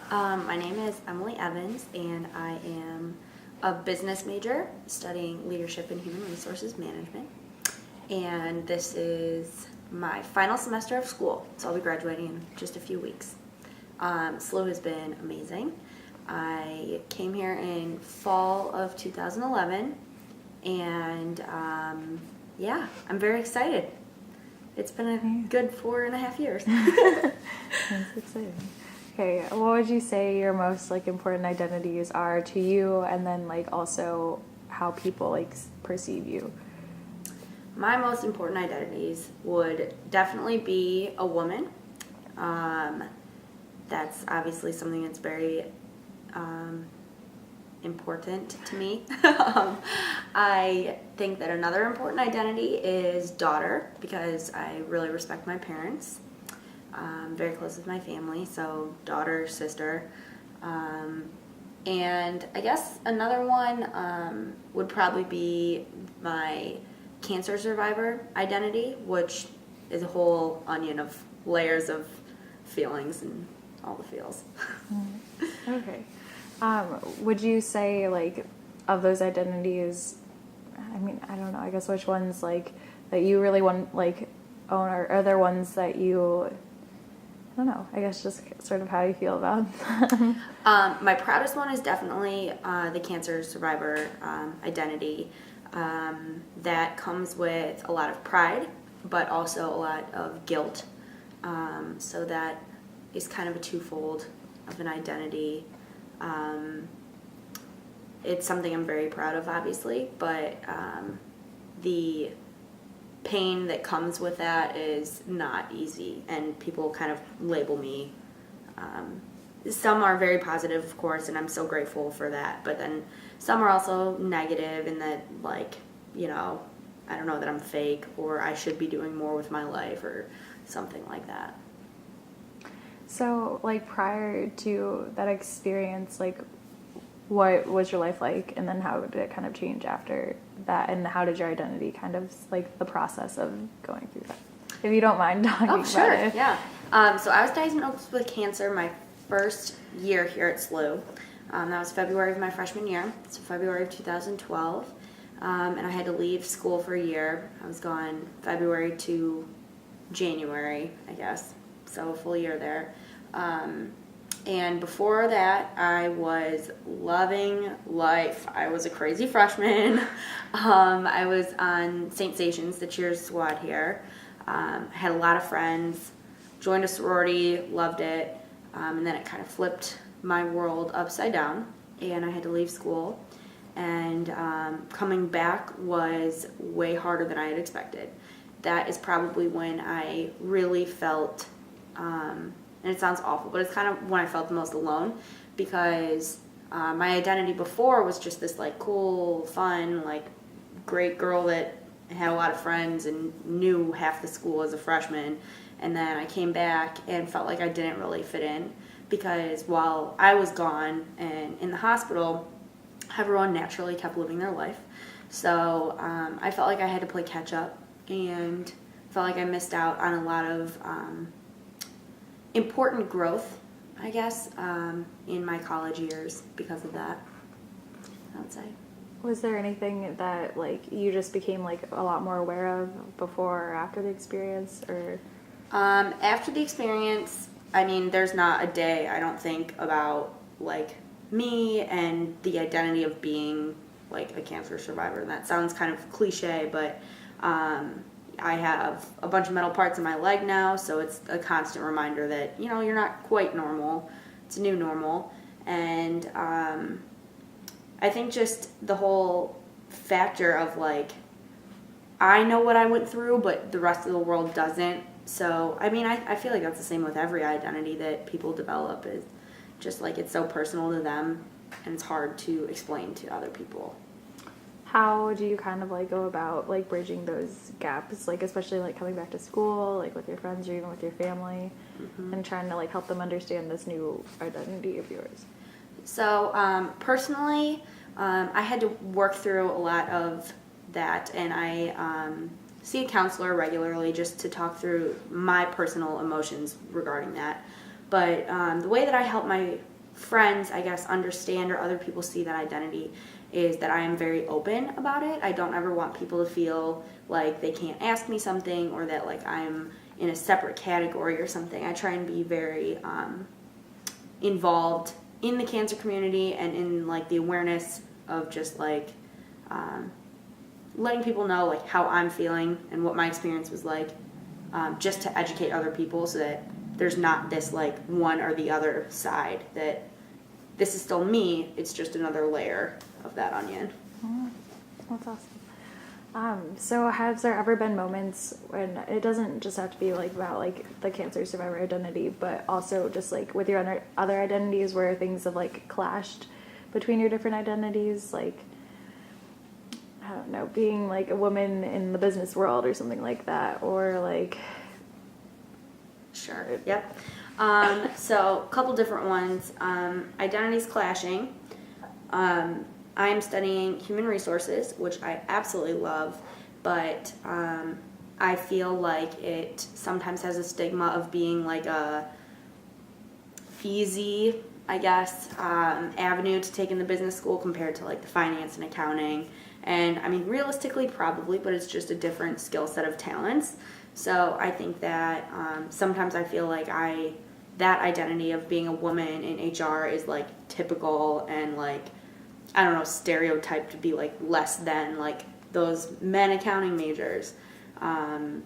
My name is Emily Evans, and I am a business major studying leadership and human resources management. And this is my final semester of school, so I'll be graduating in just a few weeks. SLU has been amazing. I came here in fall of 2011, and yeah, I'm very excited. It's been a good 4.5 years. That's exciting. Okay, what would you say your most important identities are to you, and then also how people perceive you? My most important identities would definitely be a woman. That's obviously something that's very important to me. I think that another important identity is daughter, because I really respect my parents. I'm very close with my family, so daughter, sister. And I guess another one would probably be my cancer survivor identity, which is a whole onion of layers of feelings and all the feels. Okay. Would you say, of those identities, I don't know, I guess which ones, that you really want, own, or are there ones that you, I don't know, I guess just sort of how you feel about them? My proudest one is definitely the cancer survivor identity. That comes with a lot of pride, but also a lot of guilt. So that is kind of a twofold of an identity. It's something I'm very proud of, obviously, but the pain that comes with that is not easy, and people kind of label me. Some are very positive, of course, and I'm so grateful for that, but then some are also negative in that, I don't know, that I'm fake, or I should be doing more with my life, or something like that. So, prior to that experience, what was your life like, and then how did it kind of change after that, and how did your identity kind of, the process of going through that? If you don't mind talking about it. Yeah. So I was diagnosed with cancer my first year here at SLU. That was February of my freshman year, so February of 2012. And I had to leave school for a year. I was gone February to January, I guess, so a full year there. And before that, I was loving life. I was a crazy freshman. I was on St. Stations, the cheers squad here. I had a lot of friends, joined a sorority, loved it, and then it kind of flipped my world upside down, and I had to leave school. And coming back was way harder than I had expected. That is probably when I really felt, and it sounds awful, but it's kind of when I felt the most alone, because my identity before was just this cool, fun, great girl that had a lot of friends and knew half the school as a freshman. And then I came back and felt like I didn't really fit in, because while I was gone and in the hospital, everyone naturally kept living their life. So I felt like I had to play catch up, and felt like I missed out on a lot of important growth, I guess, in my college years because of that, I would say. Was there anything that you just became a lot more aware of before or after the experience, or? After the experience, there's not a day I don't think about me and the identity of being a cancer survivor. And that sounds kind of cliche, but I have a bunch of metal parts in my leg now, so it's a constant reminder that you're not quite normal. It's a new normal. And I think just the whole factor of I know what I went through, but the rest of the world doesn't. So I feel like that's the same with every identity that people develop. Is just it's so personal to them, and it's hard to explain to other people. How do you kind of go about bridging those gaps, especially coming back to school, with your friends or even with your family, and trying to help them understand this new identity of yours? So personally, I had to work through a lot of that, and I see a counselor regularly just to talk through my personal emotions regarding that. But the way that I help friends, I guess, understand or other people see that identity is that I am very open about it. I don't ever want people to feel like they can't ask me something or that like I'm in a separate category or something. I try and be very involved in the cancer community and in like the awareness of just like letting people know like how I'm feeling and what my experience was like, just to educate other people so that there's not this like one or the other side, that this is still me, it's just another layer of that onion. Oh, that's awesome. So has there ever been moments when it doesn't just have to be like about like the cancer survivor identity, but also just like with your other identities where things have like clashed between your different identities, like I don't know, being like a woman in the business world or something like that, or like Sure. Yep. So a couple different ones. Identities clashing. I am studying human resources, which I absolutely love, but I feel like it sometimes has a stigma of being like a easy, I guess, avenue to take in the business school compared to like the finance and accounting. And I mean, realistically, probably, but it's just a different skill set of talents. So I think that sometimes I feel like that identity of being a woman in HR is like typical and like, I don't know, stereotyped to be like less than like those men accounting majors. I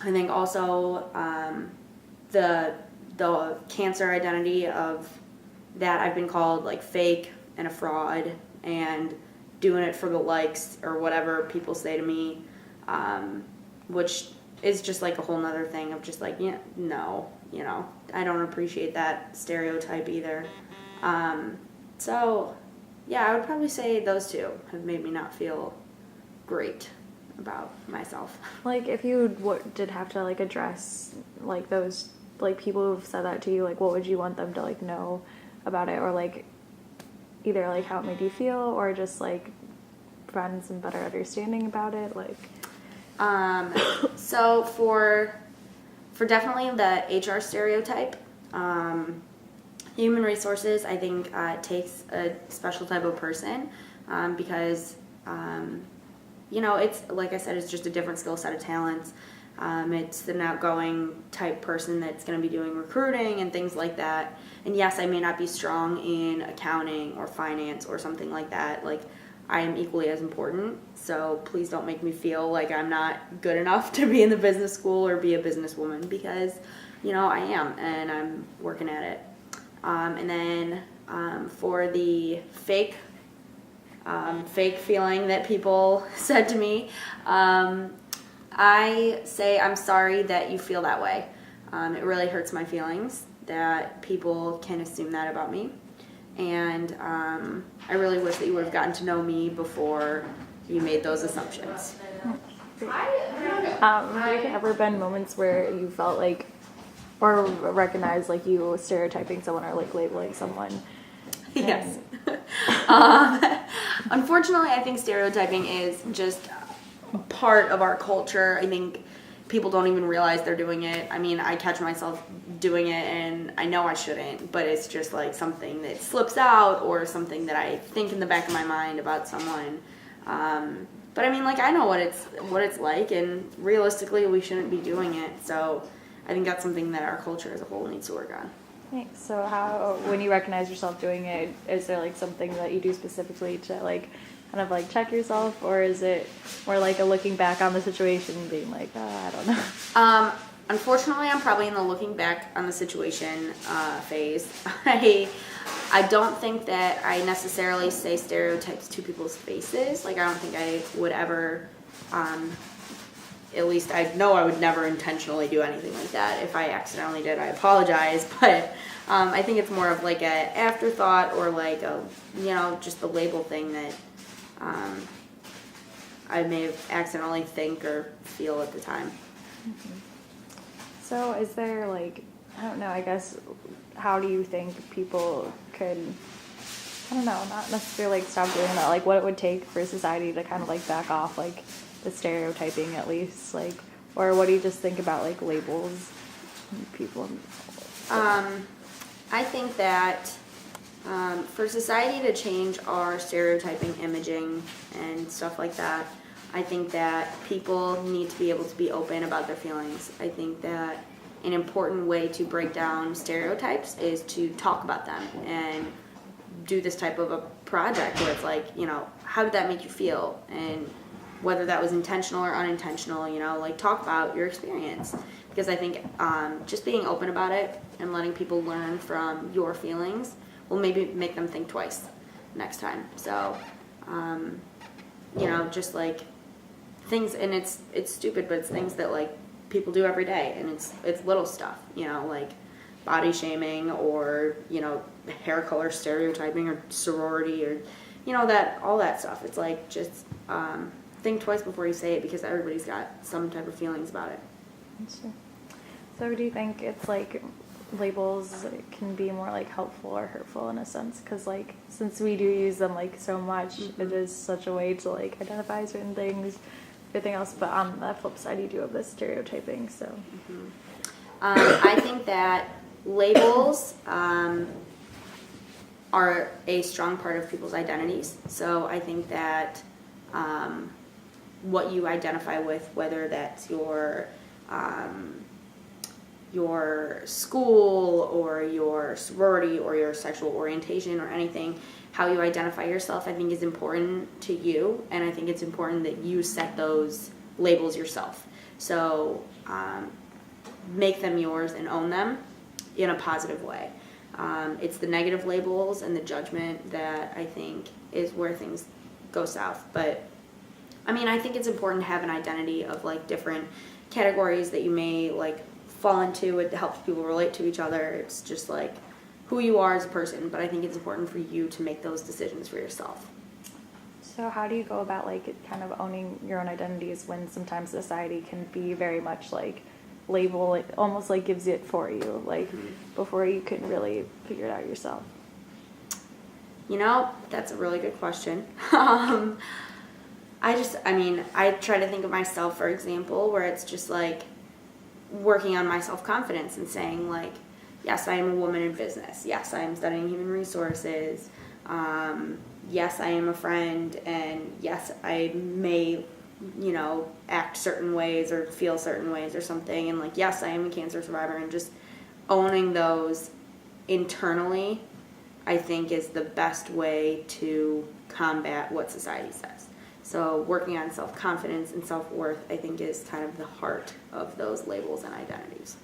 think also the cancer identity of that I've been called like fake and a fraud and doing it for the likes or whatever people say to me, which is just like a whole nother thing of just like, yeah, no, you know, I don't appreciate that stereotype either. So yeah, I would probably say those two have made me not feel great about myself. like if you did have to like address like those like people who've said that to you, like what would you want them to like know about it, or like either like how it made you feel or just like provide some better understanding about it, like so for definitely the HR stereotype, human resources, I think takes a special type of person, because you know, it's like I said, it's just a different skill set of talents. It's an outgoing type person that's going to be doing recruiting and things like that. And yes, I may not be strong in accounting or finance or something like that. Like, I am equally as important. So please don't make me feel like I'm not good enough to be in the business school or be a businesswoman, because, you know, I am, and I'm working at it. And then for the fake feeling that people said to me, I say I'm sorry that you feel that way. It really hurts my feelings that people can assume that about me. And I really wish that you would have gotten to know me before you made those assumptions. have there ever been moments where you felt like or recognized like you stereotyping someone or like labeling someone? Yes. Unfortunately, I think stereotyping is just part of our culture. I think people don't even realize they're doing it. I mean, I catch myself doing it and I know I shouldn't, but it's just like something that slips out or something that I think in the back of my mind about someone. But I mean, like, I know what it's like, and realistically we shouldn't be doing it. So I think that's something that our culture as a whole needs to work on. Thanks. So how, when you recognize yourself doing it, is there like something that you do specifically to like kind of like check yourself, or is it more like a looking back on the situation and being like, oh, I don't know? Unfortunately, I'm probably in the looking back on the situation phase. I don't think that I necessarily say stereotypes to people's faces. Like, I don't think I would ever, at least I know I would never intentionally do anything like that. If I accidentally did, I apologize. But I think it's more of like a afterthought, or like a, you know, just the label thing that I may have accidentally think or feel at the time. Mm-hmm. So is there like, I don't know, I guess, how do you think people could, I don't know, not necessarily like stop doing that, like what it would take for society to kind of like back off like the stereotyping at least, like, or what do you just think about like labels and people? I think that For society to change our stereotyping, imaging, and stuff like that, I think that people need to be able to be open about their feelings. I think that an important way to break down stereotypes is to talk about them and do this type of a project where it's like, how did that make you feel? And whether that was intentional or unintentional, like talk about your experience. Because I think just being open about it and letting people learn from your feelings will maybe make them think twice next time. So, just like things, and it's stupid, but it's things that like people do every day, and it's little stuff, like body shaming or hair color stereotyping or sorority or that all that stuff. It's like just think twice before you say it, because everybody's got some type of feelings about it. Sure. So do you think it's like labels can be more like helpful or hurtful in a sense? Because like since we do use them like so much, it is such a way to like identify certain things, everything else. But on the flip side, you do have this stereotyping. So I think that labels are a strong part of people's identities. So I think that what you identify with, whether that's your school or your sorority or your sexual orientation or anything, how you identify yourself, I think is important to you, and I think it's important that you set those labels yourself. So make them yours and own them in a positive way. It's the negative labels and the judgment that I think is where things go south. But I think it's important to have an identity of like different categories that you may like fall into. It helps people relate to each other. It's just like who you are as a person, but I think it's important for you to make those decisions for yourself. So how do you go about like kind of owning your own identities when sometimes society can be very much like label it, almost like gives it for you, like before you can really figure it out yourself? That's a really good question. I try to think of myself, for example, where it's just like working on my self-confidence and saying like, yes, I am a woman in business. Yes, I am studying human resources. Yes, I am a friend. And yes, I may, act certain ways or feel certain ways or something. And like, yes, I am a cancer survivor. And just owning those internally, I think, is the best way to combat what society says. So working on self-confidence and self-worth, I think, is kind of the heart of those labels and identities.